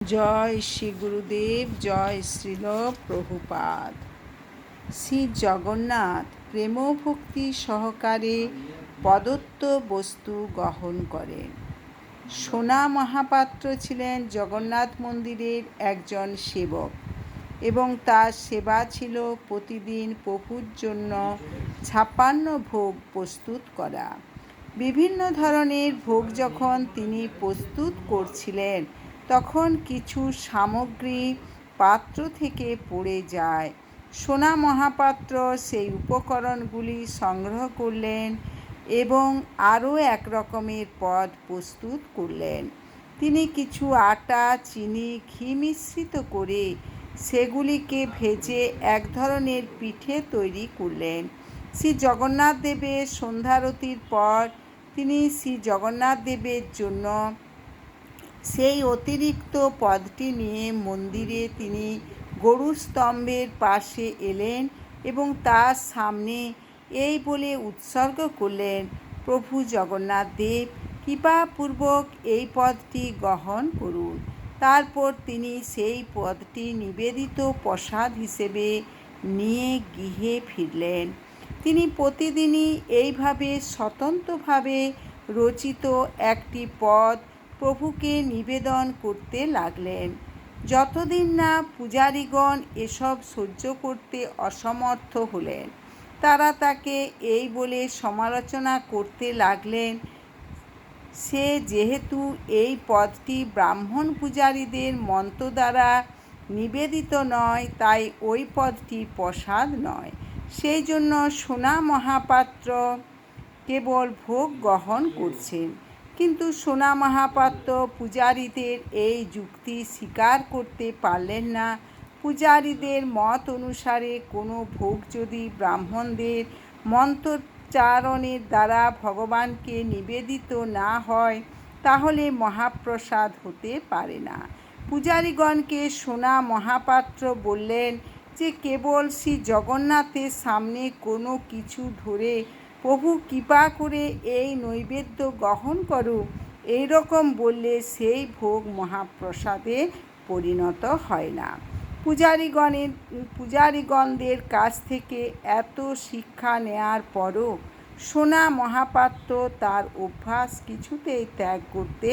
জয় শ্রী গুরুদেব, জয় শ্রীল প্রভুপাদ। শ্রী জগন্নাথ প্রেম ভক্তি সহকারে প্রদত্ত বস্তু গ্রহণ করেন। সোনা মহাপাত্র ছিলেন জগন্নাথ মন্দিরের একজন সেবক এবং তার সেবা ছিল প্রতিদিন প্রভুর জন্য 56 ভোগ প্রস্তুত করা। বিভিন্ন ধরনের ভোগ যখন তিনি প্রস্তুত করছিলেন তখন কিছু সামগ্রী পাত্র থেকে পড়ে যায়। সোনা মহাপাত্র সেই উপকরণগুলি সংগ্রহ করলেন এবং আরও এক রকমের পদ প্রস্তুত করলেন। তিনি কিছু আটা, চিনি, ঘি মিশ্রিত করে সেগুলিকে ভেজে এক ধরনের পিঠে তৈরি করলেন। শ্রী জগন্নাথ দেবের সন্ধ্যারতির পর তিনি শ্রী জগন্নাথ দেবের জন্য সেই অতিরিক্ত পদটি নিয়ে মন্দিরে তিনি গরুর স্তম্ভের পাশে এলেন এবং তার সামনে এই বলে উৎসর্গ করলেন, প্রভু জগন্নাথ দেব, কৃপাপূর্বক এই পদটি গ্রহণ করুন। তারপর তিনি সেই পদটি নিবেদিত প্রসাদ হিসেবে নিয়ে গৃহে ফিরলেন। তিনি প্রতিদিনই এইভাবে স্বতন্ত্রভাবে রচিত একটি পদ প্রভুকে নিবেদন করতে লাগলেন। যতদিন না পূজারীগণ এসব সহ্য করতে অসমর্থ হলেন, তারা তাকে এই বলে সমালোচনা করতে লাগলেন, সে যেহেতু এই পদটি ব্রাহ্মণ পূজারীদের মন্ত্র দ্বারা নিবেদিত নয়, তাই ওই পদটি প্রসাদ নয়। সেই জন্য সোনা মহাপাত্র কেবল ভোগ গ্রহণ করছেন। কিন্তু সোনা মহাপাত্র পূজারীদের এই যুক্তি স্বীকার করতে পারলেন না। পূজারীদের মত অনুসারে কোনো ভোগ যদি ব্রাহ্মণদের মন্ত্রোচ্চারণের দ্বারা ভগবানকে নিবেদিত না হয়, তাহলে মহাপ্রসাদ হতে পারে না। পূজারীগণকে সোনা মহাপাত্র বললেন যে কেবল শ্রী জগন্নাথের সামনে কোনো কিছু ধরে প্রভু কৃপা করে এই নৈবেদ্য গ্রহণ করো, এইরকম বললে সেই ভোগ মহাপ্রসাদে পরিণত হয় না। পূজারীগণদের কাছ থেকে এত শিক্ষা নেয়ার পরও সোনা মহাপাত্র তার অভ্যাস কিছুতেই ত্যাগ করতে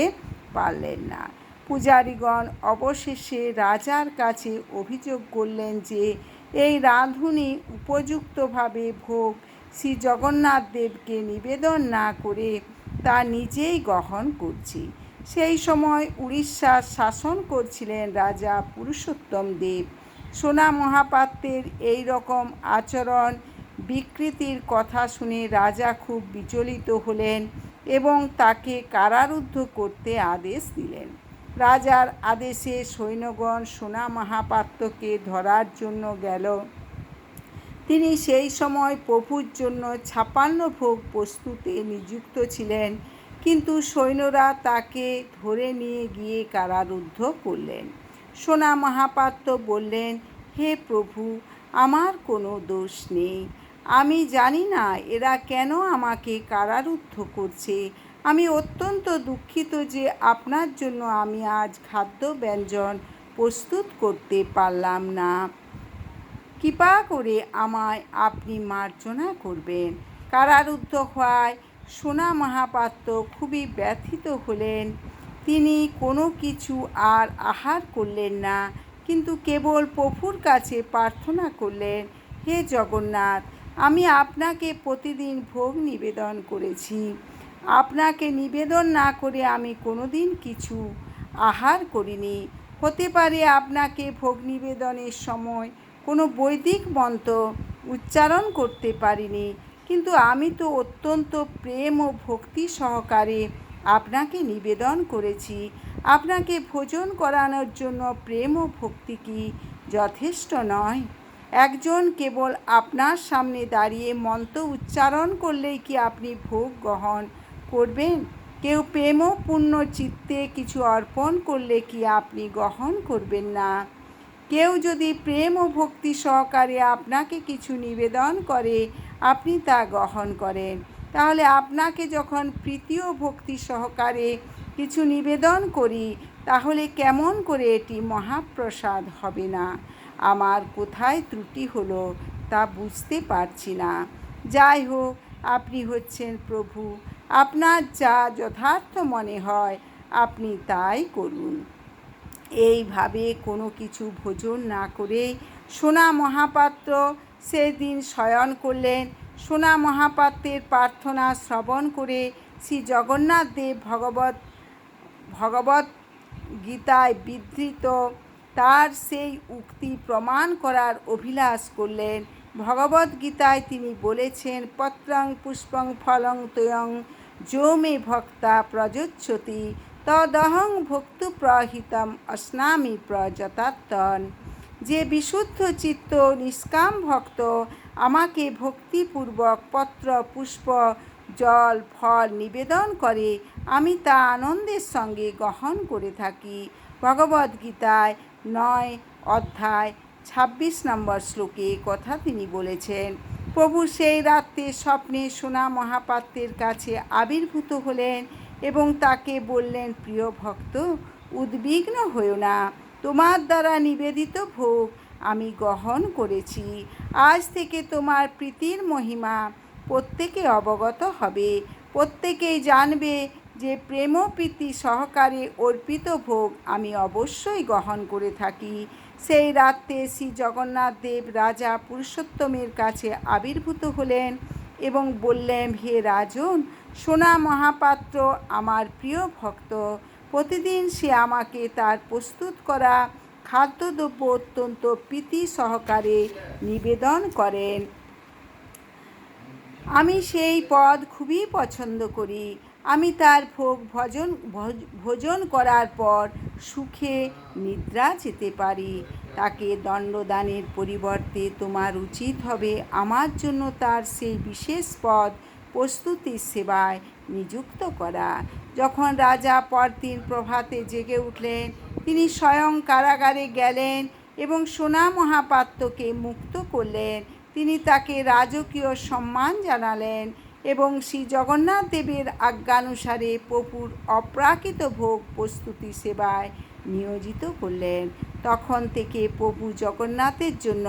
পারলেন না। পূজারীগণ অবশেষে রাজার কাছে অভিযোগ করলেন যে এই রাঁধুনি উপযুক্তভাবে ভোগ শ্রী জগন্নাথ দেবকে নিবেদন না করে তা নিজেই গ্রহণ করছে। সেই সময় উড়িষ্যার শাসন করছিলেন রাজা পুরুষোত্তম দেব। সোনা মহাপাত্রের এই রকম আচরণ বিকৃতির কথা শুনে রাজা খুব বিচলিত হলেন এবং তাকে কারারুদ্ধ করতে আদেশ দিলেন। রাজার আদেশে সৈন্যগণ সোনা মহাপাত্রকে ধরার জন্য গেল। তিনি সেই সময় প্রভুর জন্য 56 ভোগ প্রস্তুতে নিযুক্ত ছিলেন, কিন্তু সৈন্যরা তাকে ধরে নিয়ে গিয়ে কারারুদ্ধ করলেন। সোনা মহাপাত্র বললেন, হে প্রভু, আমার কোনো দোষ নেই। আমি জানি না এরা কেন আমাকে কারারুদ্ধ করছে। আমি অত্যন্ত দুঃখিত যে আপনার জন্য আমি আজ খাদ্য ব্যঞ্জন প্রস্তুত করতে পারলাম না। কৃপা করে আমায় আপনি মার্জনা করবেন। কারারুদ্ধ হওয়ায় সোনা মহাপাত্র খুবই ব্যথিত হলেন। তিনি কোনো কিছু আর আহার করলেন না, কিন্তু কেবল প্রভুর কাছে প্রার্থনা করলেন, হে জগন্নাথ, আমি আপনাকে প্রতিদিন ভোগ নিবেদন করেছি। আপনাকে নিবেদন না করে আমি কোনোদিন কিছু আহার করিনি। হতে পারে আপনাকে ভোগ নিবেদনের সময় কোনো বৈদিক মন্ত্র উচ্চারণ করতে পারিনি, কিন্তু আমি তো অত্যন্ত প্রেম ও ভক্তি সহকারে আপনাকে নিবেদন করেছি। আপনাকে ভোজন করানোর জন্য প্রেম ও ভক্তি কি যথেষ্ট নয়? একজন কেবল আপনার সামনে দাঁড়িয়ে মন্ত্র উচ্চারণ করলেই কি আপনি ভোগ গ্রহণ করবেন? কেউ প্রেম ও পূর্ণ চিত্তে কিছু অর্পণ করলে কি আপনি গ্রহণ করবেন না? কেউ যদি প্রেম ও ভক্তি সহকারে আপনাকে কিছু নিবেদন করে আপনি তা গ্রহণ করেন, তাহলে আপনাকে যখন প্রীতি ও ভক্তি সহকারে কিছু নিবেদন করি তাহলে কেমন করে এটি মহাপ্রসাদ হবে না? আমার কোথায় ত্রুটি হলো তা বুঝতে পারছি না। যাই হোক, আপনি হচ্ছেন প্রভু, আপনার যা যথার্থ মনে হয় আপনি তাই করুন। এইভাবে কোনো কিছু ভোজন না করেই সোনা মহাপাত্র সেদিন শয়ন করলেন। সোনা মহাপাত্রের প্রার্থনা শ্রবণ করে শ্রী জগন্নাথ দেব ভগবত গীতায় বিধৃত তার সেই উক্তি প্রমাণ করার অভিলাষ করলেন। ভগবত গীতায় তিনি বলেছেন, পত্রং পুষ্পং ফলং তোয়ং যো মে ভক্তা প্রযচ্ছতি তদহং ভক্তু প্রহিতম অস্নামি প্রযতাত্তন। যে বিশুদ্ধ চিত্ত নিষ্কাম ভক্ত আমাকে ভক্তিপূর্বক পত্র পুষ্প জল ফল নিবেদন করে আমি তা আনন্দের সঙ্গে গ্রহণ করে থাকি। ভগবদ্গীতায় 9 অধ্যায় 26 নম্বর শ্লোকে কথা তিনি বলেছেন। প্রভু সেই রাত্রে স্বপ্নে সোনা মহাপাত্রের কাছে আবির্ভূত হলেন এবং তাকে বললেন, প্রিয় ভক্ত, উদ্বিগ্ন হও না, তোমার দ্বারা নিবেদিত ভোগ আমি গ্রহণ করেছি। আজ থেকে তোমার প্রীতির মহিমা প্রত্যেকে অবগত হবে, প্রত্যেকেই জানবে যে প্রেম প্রীতি সহকারে অর্পিত ভোগ আমি অবশ্যই গ্রহণ করে থাকি। সেই রাত্রে শ্রী জগন্নাথ দেব রাজা পুরুষোত্তমের কাছে আবির্ভূত হলেন এবং বললেন, হে রাজন, সোনা মহাপাত্র আমার প্রিয় ভক্ত। প্রতিদিন সে আমাকে তার প্রস্তুত করা খাদ্যদ্রব্য অত্যন্ত প্রীতি সহকারে নিবেদন করেন। আমি সেই পদ খুবই পছন্দ করি। আমি তার ভোজন করার পর সুখে নিদ্রা যেতে পারি। তাকে দণ্ডদানের পরিবর্তে তোমার উচিত হবে আমার জন্য তার সেই বিশেষ পদ প্রস্তুতির সেবায় নিযুক্ত করা। যখন রাজা পরদিন প্রভাতে জেগে উঠলেন, তিনি স্বয়ং কারাগারে গেলেন এবং সোনা মহাপাত্রকে মুক্ত করলেন। তিনি তাকে রাজকীয় সম্মান জানালেন এবং শ্রী জগন্নাথ দেবের আজ্ঞানুসারে প্রভুর অপ্রাকৃত ভোগ প্রস্তুতি সেবায় নিয়োজিত করলেন। তখন থেকে প্রভু জগন্নাথের জন্য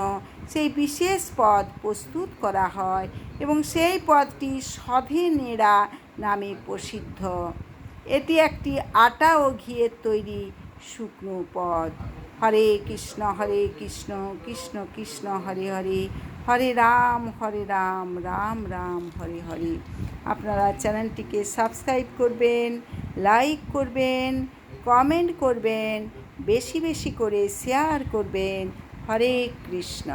সেই বিশেষ পদ প্রস্তুত করা হয় এবং সেই পদটি সধেনেড়া নামে প্রসিদ্ধ। এটি একটি আটা ও ঘিয়ের তৈরি শুকনো পদ। হরে কৃষ্ণ কৃষ্ণ কৃষ্ণ হরে হরে, হরে রাম রাম রাম হরে হরে। আপনারা চ্যানেলটিকে সাবস্ক্রাইব করবেন, লাইক করবেন, কমেন্ট করবেন, বেশি বেশি করে শেয়ার করবেন। হরে কৃষ্ণ।